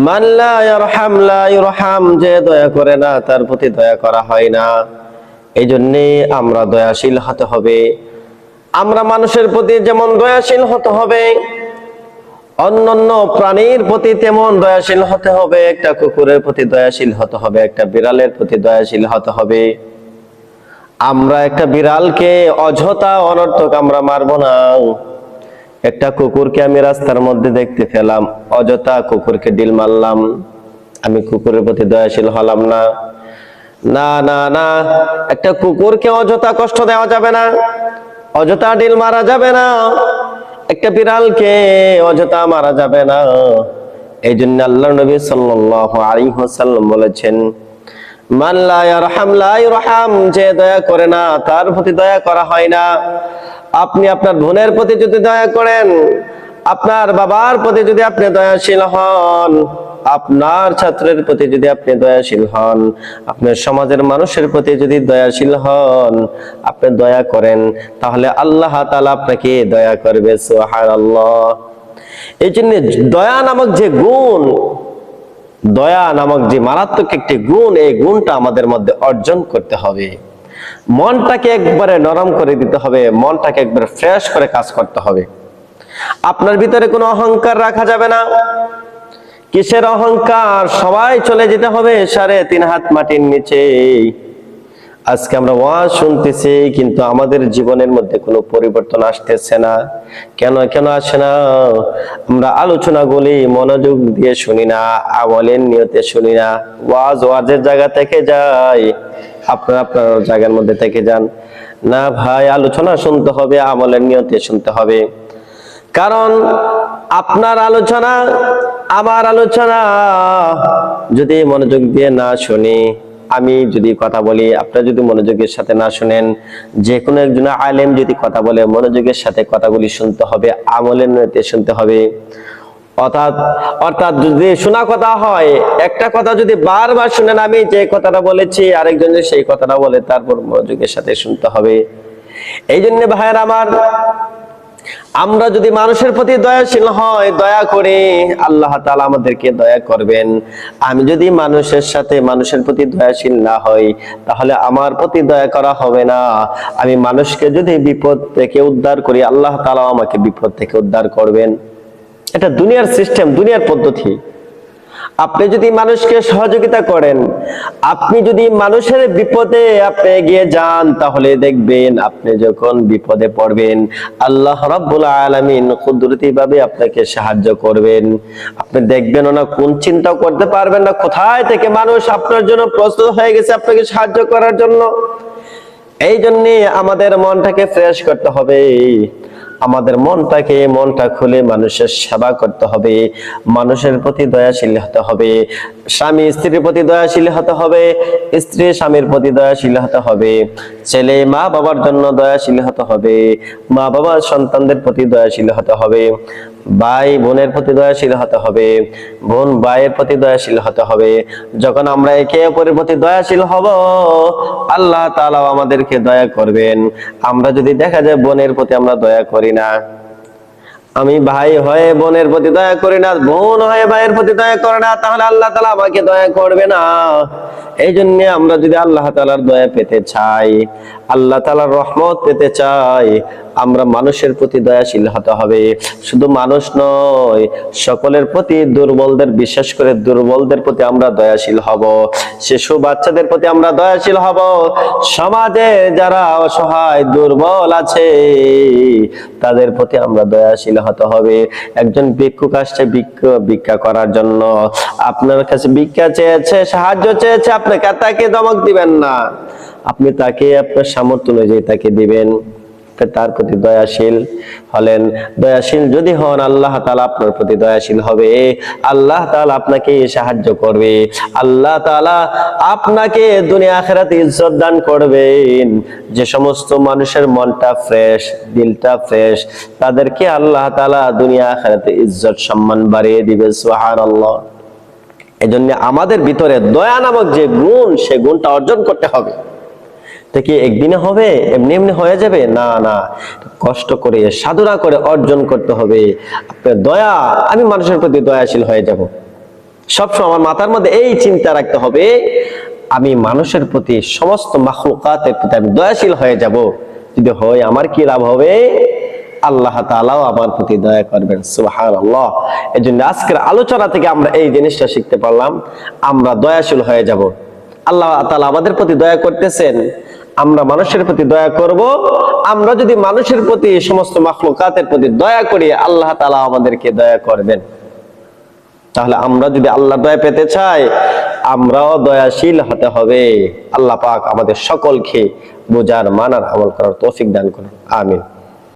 মান লা ইয়ারহাম লা ইরহাম, যে দয়া করে না তার প্রতি দয়া করা হয় না। এই জন্যে আমরা দয়াশীল হতে হবে। আমরা মানুষের প্রতি যেমন দয়াশীল হতে হবে, অন্যান্য প্রাণীর প্রতি তেমন দয়াশীল হতে হবে। একটা কুকুরের প্রতি দয়াশীল হতে হবে, একটা বিড়ালের প্রতি দয়াশীল হতে হবে। আমরা একটা বিড়ালকে অযথা অনর্থক আমরা মারবো না। একটা কুকুরকে আমি রাস্তার মধ্যে দেখতে পেলাম, অযথা কুকুরকে ডিল মারলাম, আমি কুকুরের প্রতি দয়াশীল হলাম না। না না না, একটা কুকুরকে অযথা কষ্ট দেওয়া যাবে না, অযথা ডিল মারা যাবে না, একটা বিড়ালকে অযথা মারা যাবে না। এই জন্য আল্লাহ নবী সাল্লাল্লাহু আলাইহি ওয়াসাল্লাম বলেছেন, মান লা ইয়ারহাম লা ইরহাম, যে দয়া করে না তার প্রতি দয়া করা হয় না। আপনি আপনার বোনের প্রতি যদি দয়া করেন, আপনার বাবার প্রতি যদি আপনি দয়াশীল হন, আপনার ছাত্রের প্রতি যদি আপনি দয়াশীল হন, আপনার সমাজের মানুষের প্রতি যদি দয়াশীল হন, আপনি দয়া করেন, তাহলে আল্লাহ তাআলা আপনাকে দয়া করবে। সুবহানাল্লাহ। এই জন্য দয়া নামক যে গুণ, দয়া নামক যে মারাত্মক একটি গুণ, এই গুণটা আমাদের মধ্যে অর্জন করতে হবে। মনটাকে একবারে নরম করে দিতে হবে, মনটাকে একবারে ফ্রেশ করে কাজ করতে হবে। আপনার ভিতরে কোনো অহংকার রাখা যাবে না। কিসের অহংকার? সবাই চলে যেতে হবে 3.5 হাত মাটির নিচে। আজকে আমরা ওয়াজ শুনতেছি, কিন্তু আমাদের জীবনের মধ্যে কোনো পরিবর্তন আসতেছে না। কেন কেন আসে না? আমরা আলোচনাগুলি মনোযোগ দিয়ে শুনি না, আমলের নিয়তে শুনি না। ওয়াজের জায়গা থেকে যাই, আপনার আপনার জায়গার মধ্যে থেকে যান না। ভাই, আলোচনা শুনতে হবে, আমলের নিয়তে শুনতে হবে। কারণ আপনার আলোচনা, আমার আলোচনা যদি মনোযোগ দিয়ে না শুনি, আমি যদি কথা বলি, আপনারা যদি মনোযোগের সাথে না শুনেন, যে কোনো একজন আলেম যদি কথা বলে, মনোযোগের সাথে কথাগুলি শুনতে হবে, আমলের নিয়তে শুনতে হবে। অর্থাৎ যদি শোনা কথা হয়, একটা কথা যদি বারবার শুনেন, আমি যে কথাটা বলেছি আরেকজন যে সেই কথাটা বলে, তারপর মনোযোগের সাথে শুনতে হবে। এই জন্য ভাইয়ের আমার, আমরা যদি মানুষের প্রতি দয়াশীল হয়, দয়া করে, আল্লাহ তাআলা আমাদেরকে দয়া করবেন। আমি যদি মানুষের প্রতি দয়াশীল না হই, তাহলে আমার প্রতি দয়া করা হবে না। আমি মানুষকে যদি বিপদ থেকে উদ্ধার করি, আল্লাহ তাআলা আমাকে বিপদ থেকে উদ্ধার করবেন। এটা দুনিয়ার সিস্টেম, দুনিয়ার পদ্ধতি। আপনি যদি মানুষকে সহযোগিতা করেন, আপনি যদি মানুষের বিপদে আপনি এগিয়ে যান, তাহলে দেখবেন আপনি যখন বিপদে পড়বেন, আল্লাহ রাব্বুল আলামিন কুদরতি ভাবে আপনাকে সাহায্য করবেন। আপনি দেখবেন না, কোন চিন্তা করতে পারবেন না, কোথায় থেকে মানুষ আপনার জন্য প্রস্তুত হয়ে গেছে আপনাকে সাহায্য করার জন্য। এই জন্য আমাদের মনটাকে ফ্রেশ করতে হবে, আমাদের মনটা খুলে মানুষের সেবা করতে হবে, মানুষের প্রতি দয়াশীল হতে হবে, স্বামী স্ত্রীর প্রতি দয়াশীল হতে হবে, স্ত্রী স্বামীর প্রতি দয়াশীল হতে হবে, ছেলে মা বাবার জন্য দয়াশীল হতে হবে, মা বাবা সন্তানদের প্রতি দয়াশীল হতে হবে, ভাই বোনের প্রতি দয়াশীল হতে হবে, বোন ভাইয়ের প্রতি দয়াশীল হতে হবে। যখন আমরা একে অপরের প্রতি দয়াশীল হব, আল্লাহ তাআলা আমাদেরকে দয়া করবেন। আমরা যদি দেখা যায় বোনের প্রতি আমরা দয়া করি না, আমি ভাই হয়ে বোনের প্রতি দয়া করি না, বোন হয়ে ভাইয়ের প্রতি দয়া করে না, তাহলে আল্লাহ তাআলা আমাকে দয়া করবে না। এই জন্য আমরা যদি আল্লাহ তাআলার দয়া পেতে চাই, আল্লাহ তাআলার রহমত পেতে চাই, আমরা মানুষের প্রতি দয়াশীল হতে হবে। শুধু মানুষ নয়, সকলের প্রতি, দুর্বলদের, বিশেষ করে দুর্বলদের প্রতি আমরা দয়াশীল হব, শিশু বাচ্চাদের প্রতি আমরা দয়াশীল হব, সমাজে যারা অসহায় দুর্বল আছে তাদের প্রতি আমরা দয়াশীল হতে হবে। একজন ভিক্ষুক আসছে ভিক্ষা করার জন্য, আপনার কাছে ভিক্ষা চেয়েছে, সাহায্য চেয়েছে, আপনি তাকে ধমক দিবেন না, আপনি তাকে আপনার সামর্থ্য অনুযায়ী তাকে দিবেন। তার প্রতি দয়াশীল হলেন, দয়াশীল যদি হন, আল্লাহ তাআলা আপনার প্রতি দয়াশীল হবে, আল্লাহ তাআলা আপনাকে সাহায্য করবে, আল্লাহ তাআলা আপনাকে দুনিয়া আখিরাতে ইজ্জত দান করবেন। যে সমস্ত মানুষের মনটা ফ্রেশ, দিলটা ফ্রেশ, তাদেরকে আল্লাহ তাআলা দুনিয়া আখিরাতে ইজ্জত সম্মান বাড়িয়ে দিবে। সুবহানাল্লাহ। এজন্য আমাদের ভিতরে দয়া নামক যে গুণ, সে গুণটা অর্জন করতে হবে। কি একদিনে হবে, এমনি এমনি হয়ে যাবে? না না, কষ্ট করে, সাধনা করে অর্জন করতে হবে। আপনার দয়া, আমি মানুষের প্রতি দয়াশীল হয়ে যাব। সবসময় আমার মাথার মধ্যে এই চিন্তা রাখতে হবে, আমি মানুষের প্রতি, সমস্ত মাখলুকাতের প্রতি আমি দয়াশীল হয়ে যাব। যদি হয় আমার কি লাভ হবে? আল্লাহ তাআলাও আমার প্রতি দয়া করবেন। সুবহানাল্লাহ। এজন্য আজকের আলোচনা থেকে আমরা এই জিনিসটা শিখতে পারলাম, আমরা দয়াশীল হয়ে যাব। আল্লাহ তাআলা আমাদের প্রতি দয়া করতেছেন, আমরা মানুষের প্রতি দয়া করব। আমরা যদি মানুষের প্রতি, সমস্ত মাখলুকাতের প্রতি দয়া করি, আল্লাহ তাআলা আমাদেরকে দয়া করবেন। তাহলে আমরা যদি আল্লাহর দয়া পেতে চাই, আমরাও দয়াশীল হতে হবে। আল্লাহ পাক আমাদের সকলকে বুঝার, মানার, আমল করার তৌফিক দান করুন। আমিন।